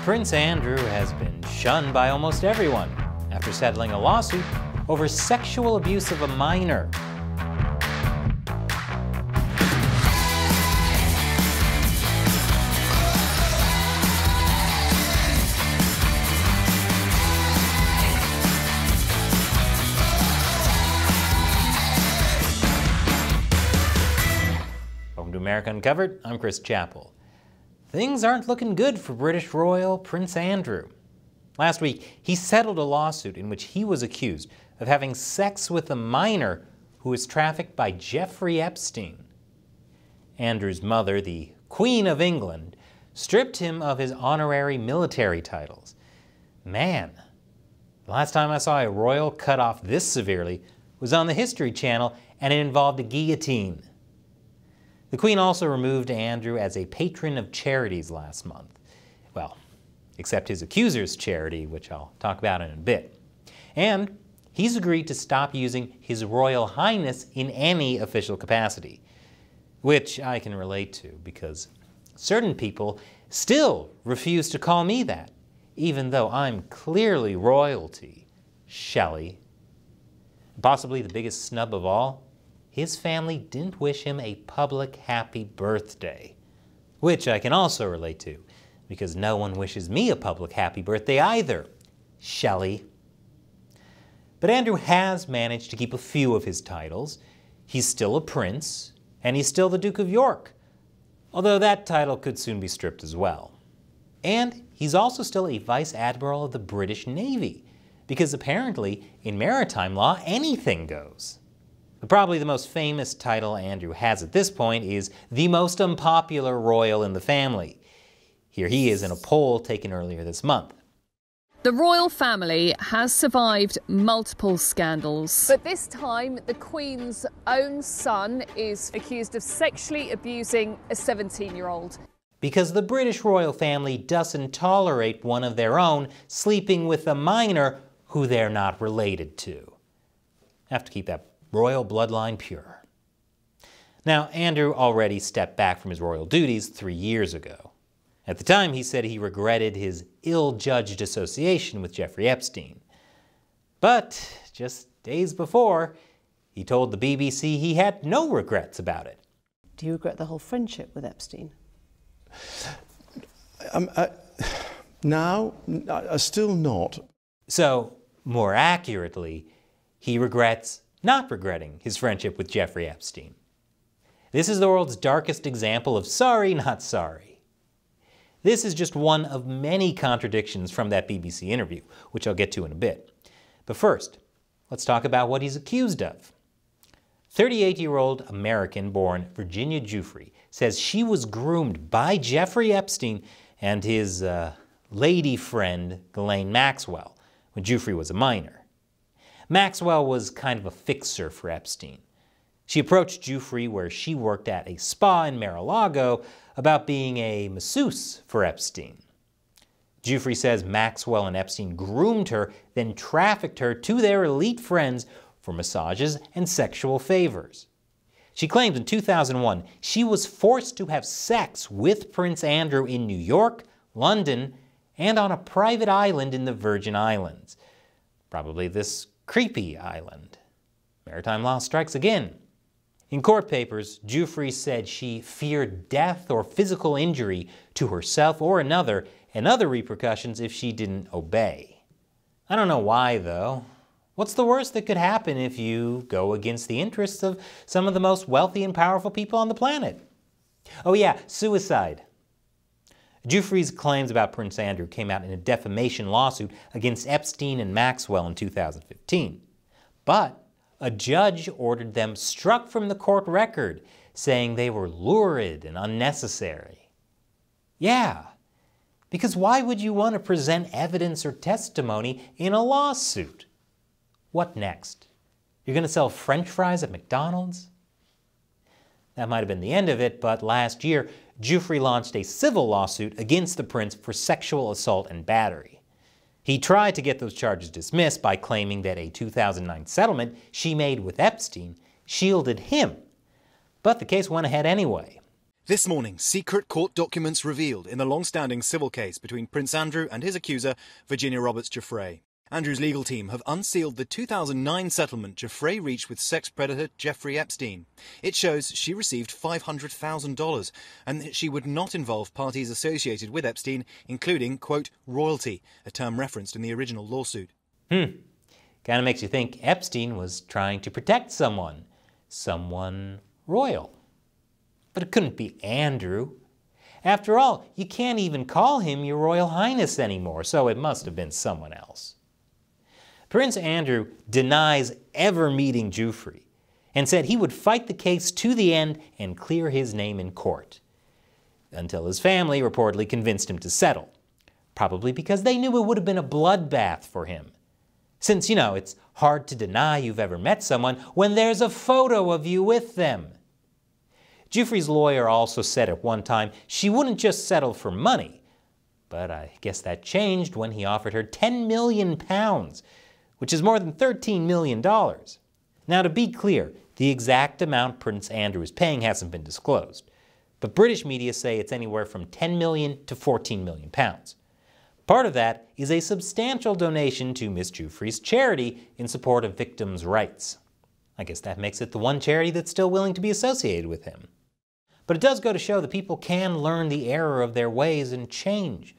Prince Andrew has been shunned by almost everyone after settling a lawsuit over sexual abuse of a minor. Welcome to America Uncovered. I'm Chris Chappell. Things aren't looking good for British royal Prince Andrew. Last week, he settled a lawsuit in which he was accused of having sex with a minor who was trafficked by Jeffrey Epstein. Andrew's mother, the Queen of England, stripped him of his honorary military titles. Man, the last time I saw a royal cut off this severely was on the History Channel, and it involved a guillotine. The Queen also removed Andrew as a patron of charities last month. Well, except his accuser's charity, which I'll talk about in a bit. And he's agreed to stop using His Royal Highness in any official capacity, which I can relate to because certain people still refuse to call me that, even though I'm clearly royalty. Shelley. Possibly the biggest snub of all, his family didn't wish him a public happy birthday, which I can also relate to, because no one wishes me a public happy birthday either, Shelley. But Andrew has managed to keep a few of his titles. He's still a prince, and he's still the Duke of York, although that title could soon be stripped as well. And he's also still a Vice Admiral of the British Navy, because apparently, in maritime law, anything goes. But probably the most famous title Andrew has at this point is the most unpopular royal in the family. Here he is in a poll taken earlier this month. The royal family has survived multiple scandals. But this time, the Queen's own son is accused of sexually abusing a 17-year-old. Because the British royal family doesn't tolerate one of their own sleeping with a minor who they're not related to. Have to keep that royal bloodline pure. Now, Andrew already stepped back from his royal duties 3 years ago. At the time, he said he regretted his ill-judged association with Jeffrey Epstein. But just days before, he told the BBC he had no regrets about it. Do you regret the whole friendship with Epstein? Now, still not. So, more accurately, he regrets not regretting his friendship with Jeffrey Epstein. This is the world's darkest example of sorry, not sorry. This is just one of many contradictions from that BBC interview, which I'll get to in a bit. But first, let's talk about what he's accused of. 38-year-old American-born Virginia Giuffre says she was groomed by Jeffrey Epstein and his lady friend, Ghislaine Maxwell, when Giuffre was a minor. Maxwell was kind of a fixer for Epstein. She approached Giuffre where she worked at a spa in Mar-a-Lago about being a masseuse for Epstein. Giuffre says Maxwell and Epstein groomed her, then trafficked her to their elite friends for massages and sexual favors. She claims in 2001 she was forced to have sex with Prince Andrew in New York, London, and on a private island in the Virgin Islands. Probably this creepy island. Maritime law strikes again. In court papers, Giuffre said she feared death or physical injury to herself or another, and other repercussions if she didn't obey. I don't know why, though. What's the worst that could happen if you go against the interests of some of the most wealthy and powerful people on the planet? Oh yeah, suicide. Giuffre's claims about Prince Andrew came out in a defamation lawsuit against Epstein and Maxwell in 2015. But a judge ordered them struck from the court record, saying they were lurid and unnecessary. Yeah, because why would you want to present evidence or testimony in a lawsuit? What next? You're going to sell French fries at McDonald's? That might have been the end of it, but last year, Giuffre launched a civil lawsuit against the prince for sexual assault and battery. He tried to get those charges dismissed by claiming that a 2009 settlement she made with Epstein shielded him. But the case went ahead anyway. This morning, secret court documents revealed in the long-standing civil case between Prince Andrew and his accuser, Virginia Roberts-Giuffre. Andrew's legal team have unsealed the 2009 settlement Giuffre reached with sex predator Jeffrey Epstein. It shows she received $500,000 and that she would not involve parties associated with Epstein, including, quote, royalty, a term referenced in the original lawsuit. Kind of makes you think Epstein was trying to protect someone royal. But it couldn't be Andrew. After all, you can't even call him your Royal Highness anymore, so it must have been someone else. Prince Andrew denies ever meeting Giuffre and said he would fight the case to the end and clear his name in court, until his family reportedly convinced him to settle, probably because they knew it would have been a bloodbath for him. Since, it's hard to deny you've ever met someone when there's a photo of you with them. Giuffre's lawyer also said at one time she wouldn't just settle for money, but I guess that changed when he offered her £10 million, which is more than $13 million. Now, to be clear, the exact amount Prince Andrew is paying hasn't been disclosed, but British media say it's anywhere from £10 million to £14 million. Part of that is a substantial donation to Miss Giuffre's charity in support of victims' rights. I guess that makes it the one charity that's still willing to be associated with him. But it does go to show that people can learn the error of their ways and change,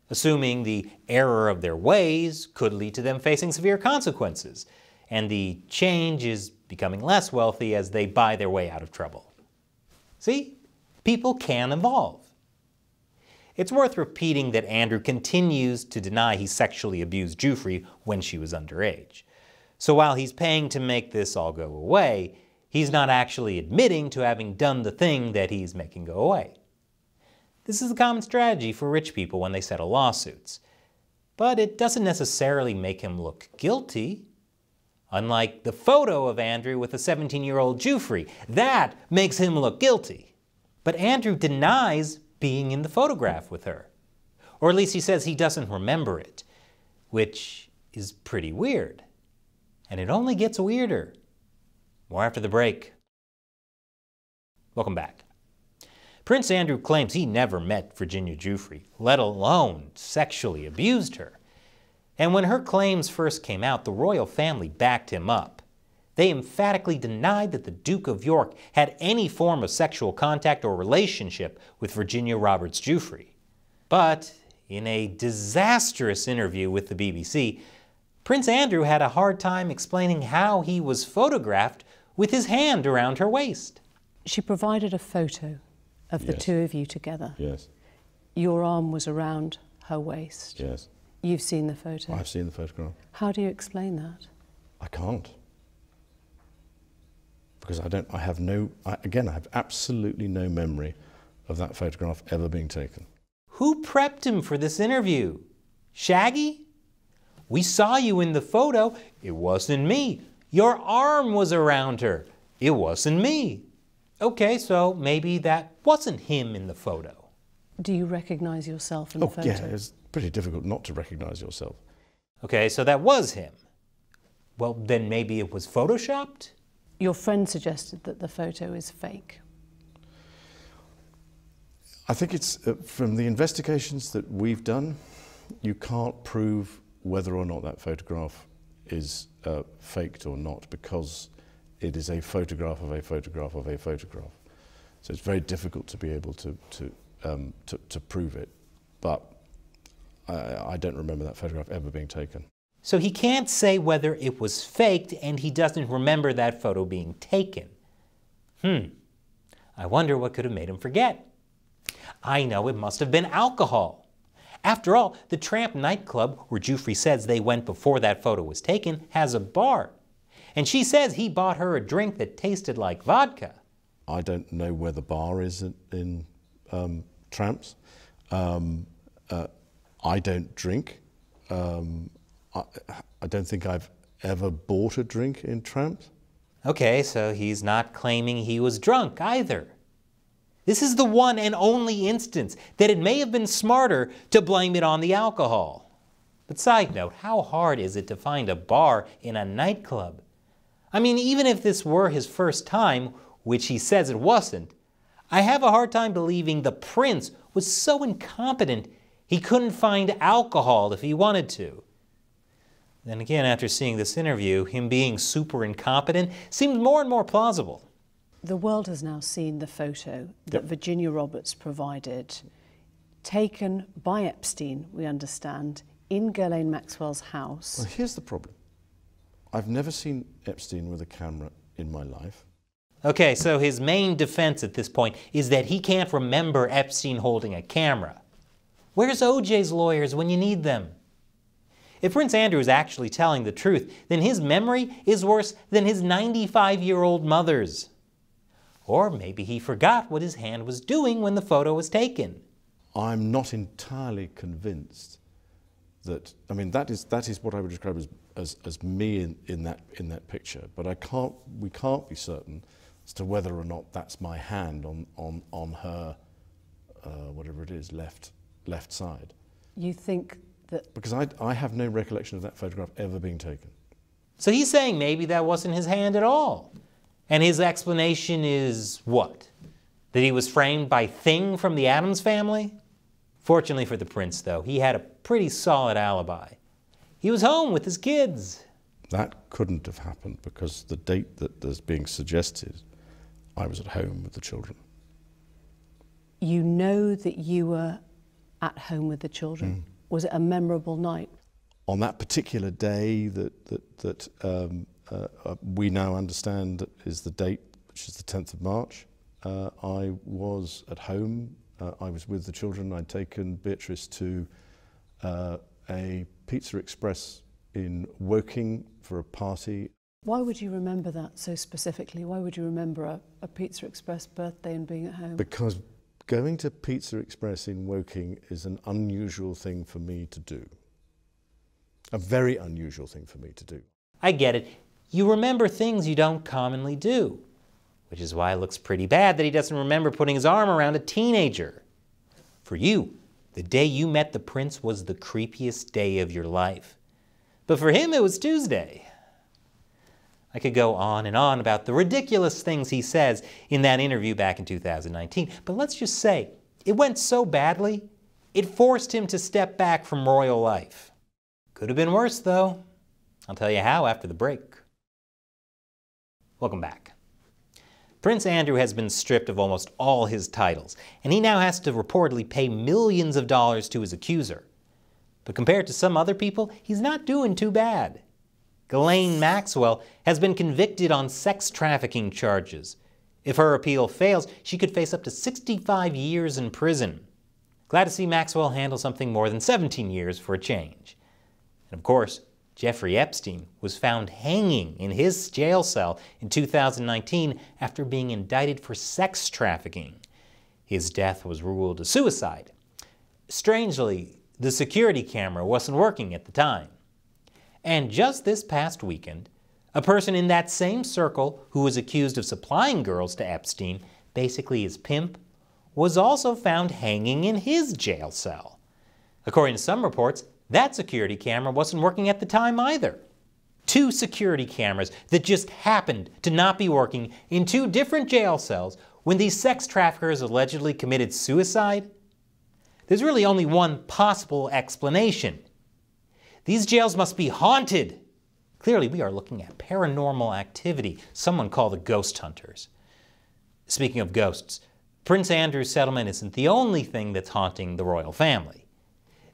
assuming the error of their ways could lead to them facing severe consequences, and the change is becoming less wealthy as they buy their way out of trouble. See? People can evolve. It's worth repeating that Andrew continues to deny he sexually abused Giuffre when she was underage. So while he's paying to make this all go away, he's not actually admitting to having done the thing that he's making go away. This is a common strategy for rich people when they settle lawsuits. But it doesn't necessarily make him look guilty. Unlike the photo of Andrew with a 17-year-old Giuffre, that makes him look guilty. But Andrew denies being in the photograph with her. Or at least he says he doesn't remember it, which is pretty weird. And it only gets weirder. More after the break. Welcome back. Prince Andrew claims he never met Virginia Giuffre, let alone sexually abused her. And when her claims first came out, the royal family backed him up. They emphatically denied that the Duke of York had any form of sexual contact or relationship with Virginia Roberts-Giuffre. But in a disastrous interview with the BBC, Prince Andrew had a hard time explaining how he was photographed with his hand around her waist. She provided a photo of the two of you together. Yes. Your arm was around her waist. Yes. You've seen the photo. I've seen the photograph. How do you explain that? I can't. Because I have absolutely no memory of that photograph ever being taken. Who prepped him for this interview? Shaggy? We saw you in the photo. It wasn't me. Your arm was around her. It wasn't me. Okay, so maybe that wasn't him in the photo. Do you recognize yourself in the photo? Yeah, it's pretty difficult not to recognize yourself. Okay, so that was him. Well, then maybe it was photoshopped? Your friend suggested that the photo is fake. I think it's, from the investigations that we've done, you can't prove whether or not that photograph is faked or not, because it is a photograph of a photograph of a photograph. So it's very difficult to be able to prove it. But I don't remember that photograph ever being taken. So he can't say whether it was faked, and he doesn't remember that photo being taken. I wonder what could have made him forget. I know, it must have been alcohol. After all, the Tramp nightclub, where Giuffre says they went before that photo was taken, has a bar. And she says he bought her a drink that tasted like vodka. I don't know where the bar is in Tramps. I don't drink. I don't think I've ever bought a drink in Tramps. Okay, so he's not claiming he was drunk either. This is the one and only instance that it may have been smarter to blame it on the alcohol. But side note, how hard is it to find a bar in a nightclub? I mean, even if this were his first time, which he says it wasn't, I have a hard time believing the prince was so incompetent he couldn't find alcohol if he wanted to. Then again, after seeing this interview, him being super incompetent seems more and more plausible. The world has now seen the photo that Virginia Roberts provided, taken by Epstein, we understand, in Ghislaine Maxwell's house. Well, here's the problem. I've never seen Epstein with a camera in my life. Okay, so his main defense at this point is that he can't remember Epstein holding a camera. Where's OJ's lawyers when you need them? If Prince Andrew is actually telling the truth, then his memory is worse than his 95-year-old mother's. Or maybe he forgot what his hand was doing when the photo was taken. I'm not entirely convinced that, I mean, that is what I would describe as me in that picture, but we can't be certain as to whether or not that's my hand on her, whatever it is, left side. You think that... Because I have no recollection of that photograph ever being taken. So he's saying maybe that wasn't his hand at all. And his explanation is what? That he was framed by Thing from the Addams Family? Fortunately for the prince, though, he had a pretty solid alibi. He was home with his kids. That couldn't have happened because the date that is being suggested, I was at home with the children. You know that you were at home with the children. Was it a memorable night? On that particular day that we now understand is the date, which is the 10th of March, I was at home. I was with the children. I'd taken Beatrice to a Pizza Express in Woking for a party. Why would you remember that so specifically? Why would you remember a Pizza Express birthday and being at home? Because going to Pizza Express in Woking is an unusual thing for me to do. A very unusual thing for me to do. I get it. You remember things you don't commonly do. Which is why it looks pretty bad that he doesn't remember putting his arm around a teenager. For you, the day you met the prince was the creepiest day of your life. But for him, it was Tuesday. I could go on and on about the ridiculous things he says in that interview back in 2019, but let's just say, it went so badly, it forced him to step back from royal life. Could have been worse, though. I'll tell you how after the break. Welcome back. Prince Andrew has been stripped of almost all his titles, and he now has to reportedly pay millions of dollars to his accuser. But compared to some other people, he's not doing too bad. Ghislaine Maxwell has been convicted on sex trafficking charges. If her appeal fails, she could face up to 65 years in prison. Glad to see Maxwell handle something more than 17 years for a change. And of course, Jeffrey Epstein was found hanging in his jail cell in 2019 after being indicted for sex trafficking. His death was ruled a suicide. Strangely, the security camera wasn't working at the time. And just this past weekend, a person in that same circle who was accused of supplying girls to Epstein, basically his pimp, was also found hanging in his jail cell. According to some reports, that security camera wasn't working at the time either. 2 security cameras that just happened to not be working in 2 different jail cells when these sex traffickers allegedly committed suicide? There's really only one possible explanation. These jails must be haunted. Clearly, we are looking at paranormal activity. Someone call the ghost hunters. Speaking of ghosts, Prince Andrew's settlement isn't the only thing that's haunting the royal family.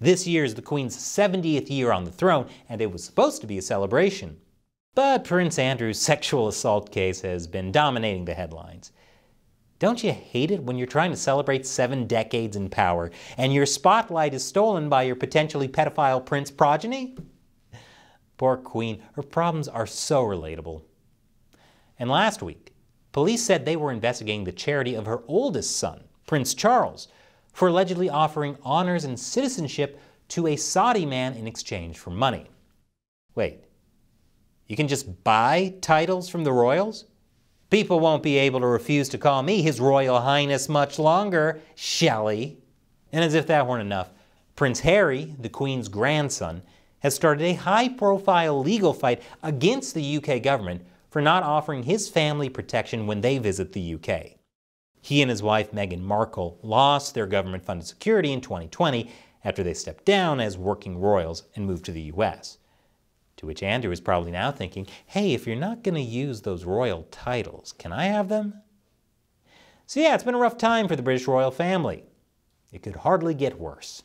This year is the Queen's 70th year on the throne, and it was supposed to be a celebration. But Prince Andrew's sexual assault case has been dominating the headlines. Don't you hate it when you're trying to celebrate 7 decades in power and your spotlight is stolen by your potentially pedophile prince progeny? Poor Queen, her problems are so relatable. And last week, police said they were investigating the charity of her oldest son, Prince Charles, for allegedly offering honors and citizenship to a Saudi man in exchange for money. Wait, you can just buy titles from the royals? People won't be able to refuse to call me His Royal Highness much longer, Shelley. And as if that weren't enough, Prince Harry, the Queen's grandson, has started a high-profile legal fight against the UK government for not offering his family protection when they visit the UK. He and his wife Meghan Markle lost their government-funded security in 2020 after they stepped down as working royals and moved to the US. To which Andrew is probably now thinking, hey, if you're not going to use those royal titles, can I have them? So yeah, it's been a rough time for the British royal family. It could hardly get worse.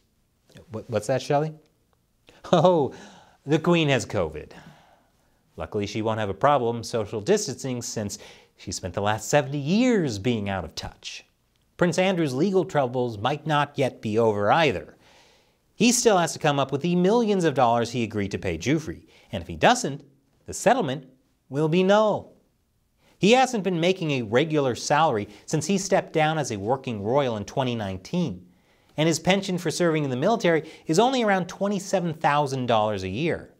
What's that, Shelley? Oh, the Queen has COVID. Luckily, she won't have a problem social distancing since she spent the last 70 years being out of touch. Prince Andrew's legal troubles might not yet be over either. He still has to come up with the millions of dollars he agreed to pay Joffrey, and if he doesn't, the settlement will be null. He hasn't been making a regular salary since he stepped down as a working royal in 2019, and his pension for serving in the military is only around $27,000 a year.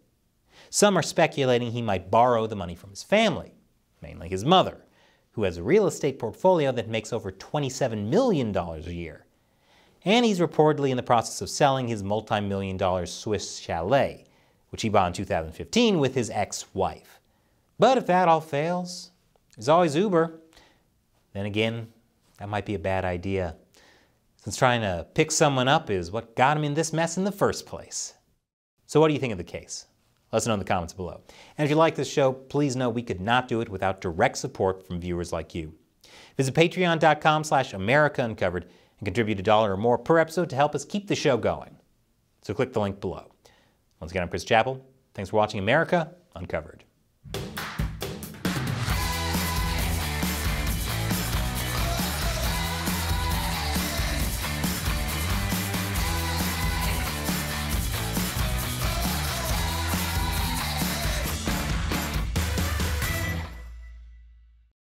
Some are speculating he might borrow the money from his family, mainly his mother, who has a real estate portfolio that makes over $27 million a year. And he's reportedly in the process of selling his multi-million-dollar Swiss chalet, which he bought in 2015 with his ex-wife. But if that all fails, there's always Uber. Then again, that might be a bad idea, since trying to pick someone up is what got him in this mess in the first place. So what do you think of the case? Let us know in the comments below. And if you like this show, please know we could not do it without direct support from viewers like you. Visit patreon.com/AmericaUncovered and contribute $1 or more per episode to help us keep the show going. So click the link below. Once again, I'm Chris Chappell. Thanks for watching America Uncovered.